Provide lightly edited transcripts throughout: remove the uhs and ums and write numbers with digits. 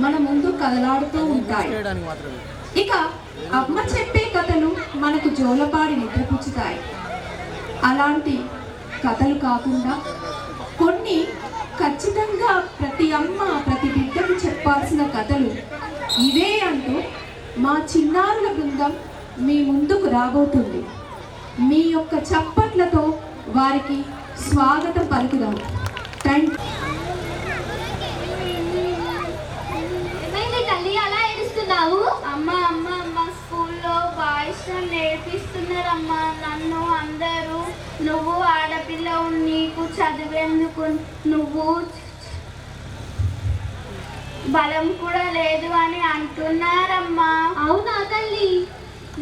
మన ముందు కదలాడుతూ ఉంటాయి. ఇక అమ్మ చెప్పే కథలు మనకు జోలపాడి నిద్రపుచ్చుతాయి. అలాంటి కథలు కాకుండా కొన్ని ఖచ్చితంగా ప్రతి అమ్మ ప్రతి బిడ్డకు చెప్పాల్సిన కథలు ఇవే అంటూ మా చిన్నారుల బృందం మీ ముందుకు రాబోతుంది. మీ యొక్క చప్పట్లతో వారికి స్వాగతం పలుకుదాం. Thank you. అమ్మ అమ్మ అమ్మ స్కూల్లో బాయ్స్ నేర్పిస్తున్నారమ్మా నన్ను అందరూ. నువ్వు ఆడపిల్ల నీకు చదివేందుకు నువ్వు బలం కూడా లేదు అని అంటున్నారమ్మా. అవునా తల్లి?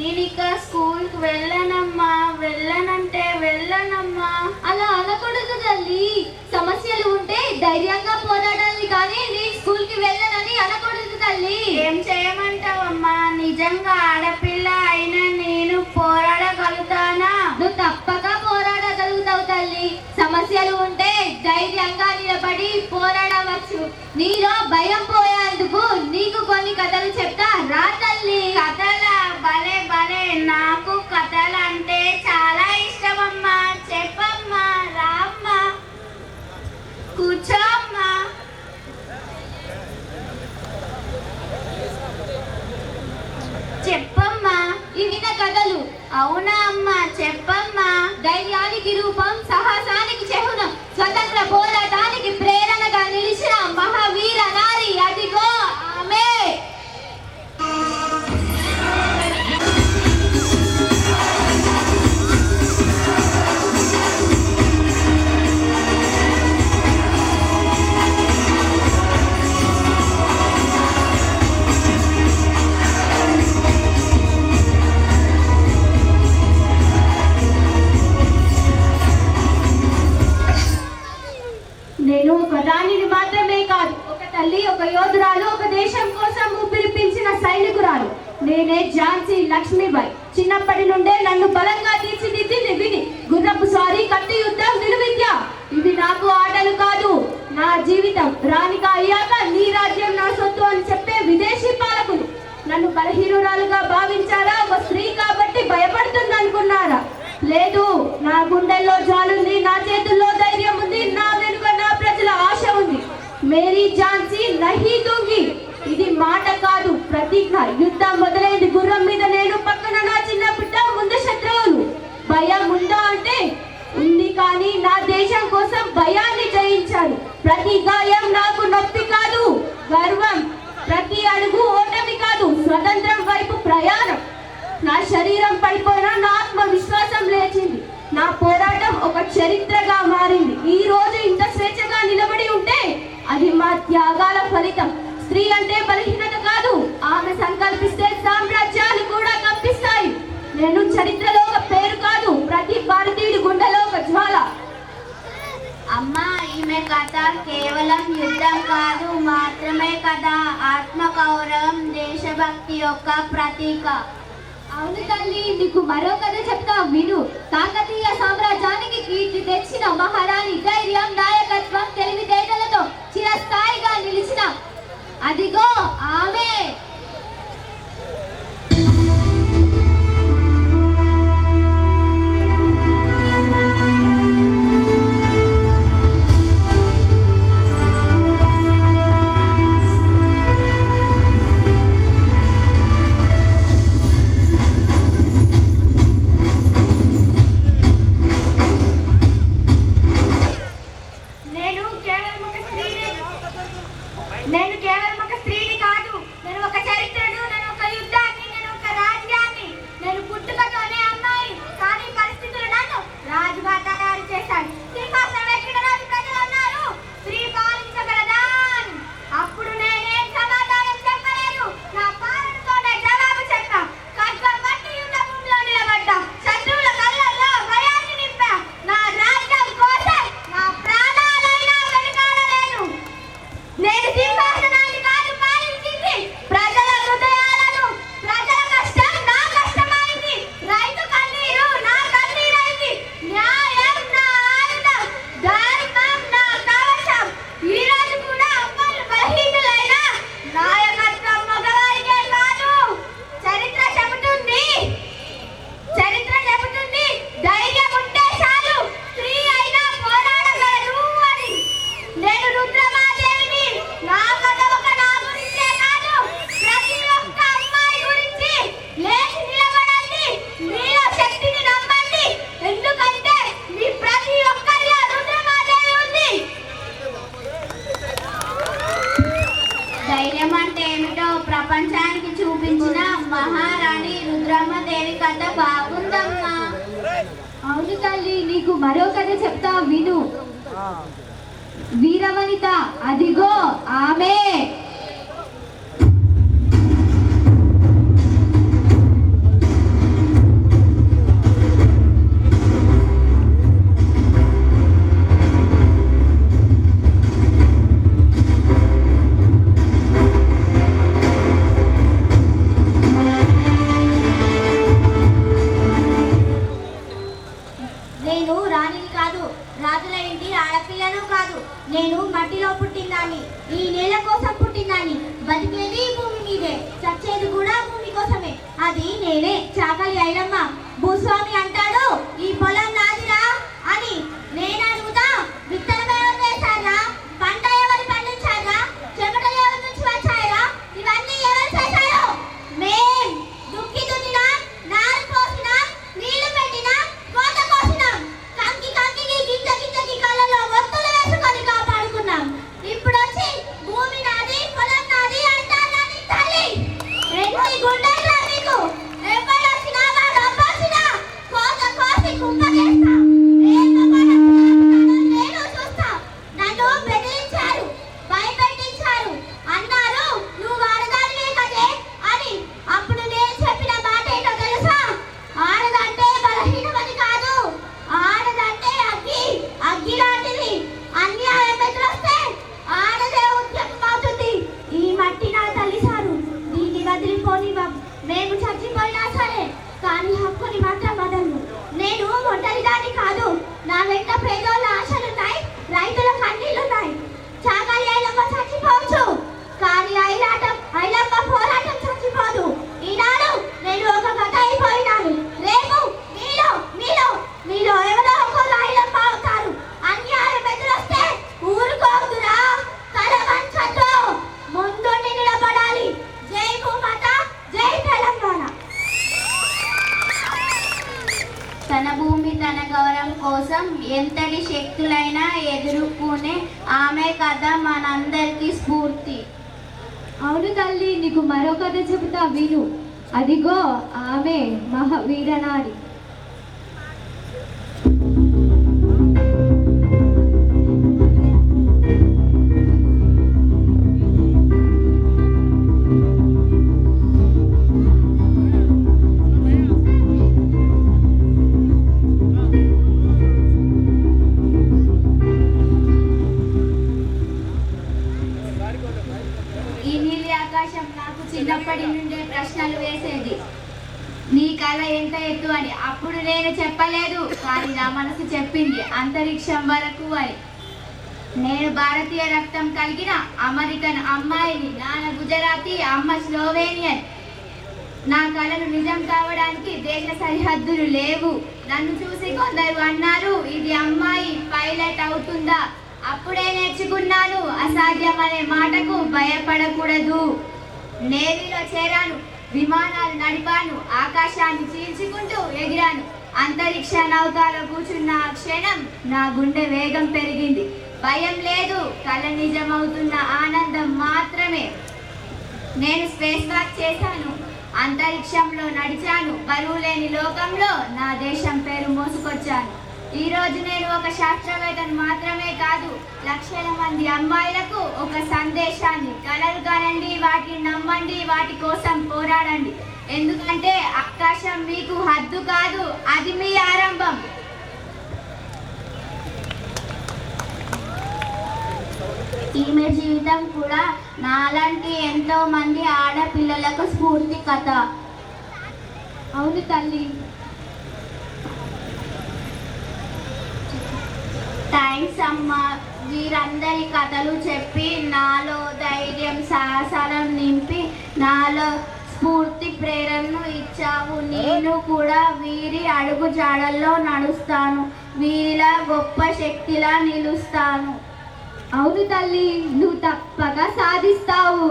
నేను ఇక స్కూల్కి వెళ్ళనమ్మా. వెళ్ళనంటే వెళ్ళనమ్మా. అలా అనకూడదు తల్లి. సమస్యలు ఉంటే ధైర్యంగా పోరాడాలి కానీ నీ స్కూల్కి వెళ్ళనని అనకూడదు తల్లి. ఏం చేయమంటావమ్మా? నిజంగా ఆడపిల్ల అయినా నేను పోరాడగలుగుతానా? నువ్వు తప్పక పోరాడగలుగుతావు తల్లి. సమస్యలు ఉంటే ధైర్యంగా నిలబడి పోరాడవచ్చు. నీలో భయం పోయేందుకు నీకు కొన్ని కథలు చెప్తా రా తల్లి. కథలా? భలే భలే, నాకు కథలు అంటే చాలా ఇష్టమమ్మా. చెప్పమ్మా. రామ్మా, కూర్చోమ్మా. చెప్పమ్మా. ఇవి నా కథలు. అవునా అమ్మా? చెప్పమ్మా. ధైర్యానికి రూపం, సాహసానికి చిహ్నం, స్వతంత్ర పోరాటానికి ప్రేరణగా నిలిచిన మహావీర నారి అదిగో ఆమె. నేను ఒక రాణిని మాత్రమే కాదు, ఒక తల్లి, ఒక యోధురాలు, ఒక దేశం కోసం ఊపిరి పీల్చిన సైనికురాలు. నేనే ఝాన్సీ లక్ష్మీబాయి. చిన్నప్పటి నుండే నన్ను బలంగా తీర్చిదిద్దింది విధి. గుర్రపు స్వారీ, కత్తి యుద్ధం, నిలువిద్య ఇవి నాకు ఆటలు కాదు, నా జీవితం. రాణిగా అయ్యాక నీ రాజ్యం నా సొత్తు అని చెప్పే విదేశీ పాలకులు నన్ను బలహీనురాలుగా భావించారా? ఒక స్త్రీ కాబట్టి భయపడుతుంది అనుకున్నారా? లేదు, నా గుండెల్లో జాలుంది, నా చేతుల్లో ధైర్యం ఉంది, నా వెనుక నా ప్రజల ఆశ ఉంది. మేరీ ఝాన్సీ నహీ దూంగి. ఇది మాట కాదు, ప్రతిజ్ఞ. యుద్ధం మొదలైంది. గుర్రం మీద నేను, పక్కన నా చిన్న బిడ్డ, ముందు శత్రువులు. భయం ఉందా అంటే ఉంది, కానీ నా దేశం కోసం భయాన్ని జయించాను. ప్రతి గాయం నాకు నొప్పి కాదు, గర్వం. ప్రతి అడుగు ఓటమి కాదు, స్వతంత్రం వైపు ప్రయాణం. నా శరీరం పడిపోయినా నా ఆత్మవిశ్వాసం లేచింది. నా పోరాటం ఒక చరిత్రగా మారింది. ఈ రోజు ఇంత స్వేచ్ఛగా నిలబడి ఉంటే అది మా త్యాగాల ఫలితం. స్త్రీ అంటే బలహీనత కాదు, ఆమె సంకల్పిస్తే సామ్రాజ్యాలు కూడా కంపిస్తాయి. నేను చరిత్రలో ఒక పేరు కాదు, ప్రతి భారతీయుడి గుండెలో ఒక జ్వాల. అమ్మా, ఈమె కథ కేవలం యుద్ధం కాదు మాత్రమే కదా, ఆత్మగౌరవం, దేశభక్తి యొక్క ప్రతీక. అవును తల్లి, నీకు మరో కథ చెప్తా విను. కాకతీయ సామ్రాజ్యానికి కీర్తి తెచ్చిన మహారాణి ధైర్యం, నాయకత్వం, తెలివితేటలతో చిరస్థాయిగా నిలిచిన అదిగో ఆమె. నేను కేవలం ఒక స్త్రీని కాదు, నేను ఒక చరిత్రను, నేను ఒక యుద్ధాన్ని, నేను ఒక రాజ్యాన్ని. నేను పుట్టుకతోనే అమ్మాయి, కానీ పరిస్థితులు నన్ను రాజుగా తయారు చేశాయి. సింహాసనం ఎక్కిన రాజు ప్రజలు అన్నారు, స్త్రీ పాలించగలదా అని. అప్పుడు నేనేం సమాధానం చెప్పలేదు, నా పాలనతోనే జవాబు చెప్పా. ఖడ్గం పట్టి యుద్ధ భూమిలో నిలబడ్డా, శత్రువుల కళ్ళల్లో భయాన్ని నింపా. నా రాజ్యం కోసం నా ప్రాణాలైనా వెనుకాడలేను. నేను సింహాసనాన్ని ధైర్యం అంటే ఏమిటో ప్రపంచానికి చూపించిన మహారాణి రుద్రమ్మదేవి కథ బాగుందమ్మా. అవును తల్లి, నీకు మరో కథ చెప్తా విను. వీరవనిత, అదిగో ఆమె. నేను రాణిని కాదు, రాజుల ఇంటి ఆడపిల్లను కాదు. నేను మట్టిలో పుట్టిందాన్ని, ఈ నేల కోసం పుట్టిందాన్ని. బతికేది ఈ భూమి మీదే, చచ్చేది కూడా భూమి కోసమే. అది నేనే, చాకలి ఐలమ్మ. భూస్వామి అంటాడు ఈ పొలం నాదిరా అని. నేను అడుగుతా, విత్తనం ఎవరు వేశారా? పంట ఎవరు పండించారా? చెమటలు ఎవరి నుంచి వచ్చాయరా? ఇవన్నీ ఎవరు చేశారు? మేం దుక్కి దున్నినా, నారు పోసినా, నీళ్లు పెట్టినా, కోత కోసినాం. కంకి కంకికి గింజ గింజకి కళ్ళలో ఒత్తులు వేసుకొని కాపాడుకున్నాం. ఇప్పుడు వచ్చి భూమి నాది, పొలం నాది అంటారని తల్లి. ఎన్ని గుండెలురా మీకు? ఎవరు వచ్చినా వాడు అబ్బొచ్చినా కోత కోసి కుంపకేస్తా. నేను చూస్తా. నన్ను బెదిరించారు, భయపెట్టించారు, అన్నారు నువ్వు ఆడదానివే కదే అని. అప్పుడు నేను చెప్పిన మాట ఏంటో తెలుసా? ఆడదంటే బలహీనమని కాదు, ఆడదంటే అగ్గి, అగ్గి లాంటిది. అన్యాయం ఎదురొస్తే ఆడదే ఉద్యమం అవుతుంది. ఈ మట్టి నా తల్లి సారు, దీన్ని వదిలిపోనివ్వం. మేము చచ్చిపోయినా సరే, కానీ హక్కుని మాత్రం వదలను. నేను ఒంటరిదాన్ని కాదు, నా వెంట పేదోళ్ళ ఆశలున్నాయి, రైతుల కన్నీళ్లున్నాయి. చాకలి ఐలమ్మ చచ్చిపోవచ్చు, కానీ ఐలమ్మ పోరాటం చచ్చిపోదు. ఈనాడు నేను ఒక కథ అయిపోయినాను. రేపు మీలో మీలో మీలో ఎవరో ఒకరు ఐలమ్మ అవుతారు. అన్యాయం ఎదురొస్తే ఊరుకోదురా, తల వంచొద్దు, ముందుండి నిలబడాలి. జై భూమాత, జై తెలంగాణ. తన భూమి తన గౌరవం కోసం ఎంతటి శక్తులైనా ఎదుర్కొనే ఆమె కథ మనందరికీ స్ఫూర్తి. అవును తల్లి, నీకు మరో కథ చెబుతా విను. అదిగో ఆమె మహావీరనారి. ఈ నీలి ఆకాశం నాకు చిన్నప్పటి నుండే ప్రశ్నలు వేసేది. నీ కళ ఎంత ఎత్తు అని. అప్పుడు నేను చెప్పలేదు, కానీ నా మనసు చెప్పింది అంతరిక్షం వరకు అని. నేను భారతీయ రక్తం కలిగిన అమెరికన్ అమ్మాయిని. నాన్న గుజరాతీ, అమ్మ స్లోవేనియన్. నా కళలు నిజం కావడానికి దేశ సరిహద్దులు లేవు. నన్ను చూసి కొందరు అన్నారు, ఇది అమ్మాయి పైలట్ అవుతుందా? అప్పుడే నేర్చుకున్నాను, అసాధ్యం అనే మాటకు భయపడకూడదు. నేవీలో చేరాను, విమానాలు నడిపాను, ఆకాశాన్ని చీల్చుకుంటూ ఎగిరాను. అంతరిక్ష నౌకలో కూర్చున్న ఆ క్షణం నా గుండె వేగం పెరిగింది. భయం లేదు, కళ నిజమవుతున్న ఆనందం మాత్రమే. నేను స్పేస్ వాక్ చేశాను, అంతరిక్షంలో నడిచాను, బరువు లేని లోకంలో నా దేశం పేరు మోసుకొచ్చాను. ఈ రోజు నేను ఒక శాస్త్రవేత్తను మాత్రమే కాదు, లక్షల మంది అమ్మాయిలకు ఒక సందేశాన్ని. కలలు కనండి, వాటిని నమ్మండి, వాటి కోసం పోరాడండి. ఎందుకంటే ఆకాశం మీకు హద్దు కాదు, అది మీ ఆరంభం. ఈమె జీవితం కూడా నాలాంటి ఎంతో మంది ఆడపిల్లలకు స్ఫూర్తి కథ. అవును తల్లి. థ్యాంక్స్ అమ్మా. వీరందరి కథలు చెప్పి నాలో ధైర్యం, సాహసాలను నింపి నాలో స్ఫూర్తి, ప్రేరణను ఇచ్చావు. నేను కూడా వీరి అడుగు జాడల్లో నడుస్తాను, వీరిలా గొప్ప శక్తిలా నిలుస్తాను. అవును తల్లి, నువ్వు తప్పక సాధిస్తావు.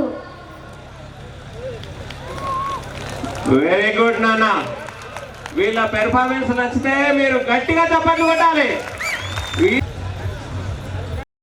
వెరీ గుడ్ నాన్న. వీళ్ళ పెర్ఫార్మెన్స్ నచ్చితే మీరు గట్టిగా చప్పట్లు కొట్టాలి.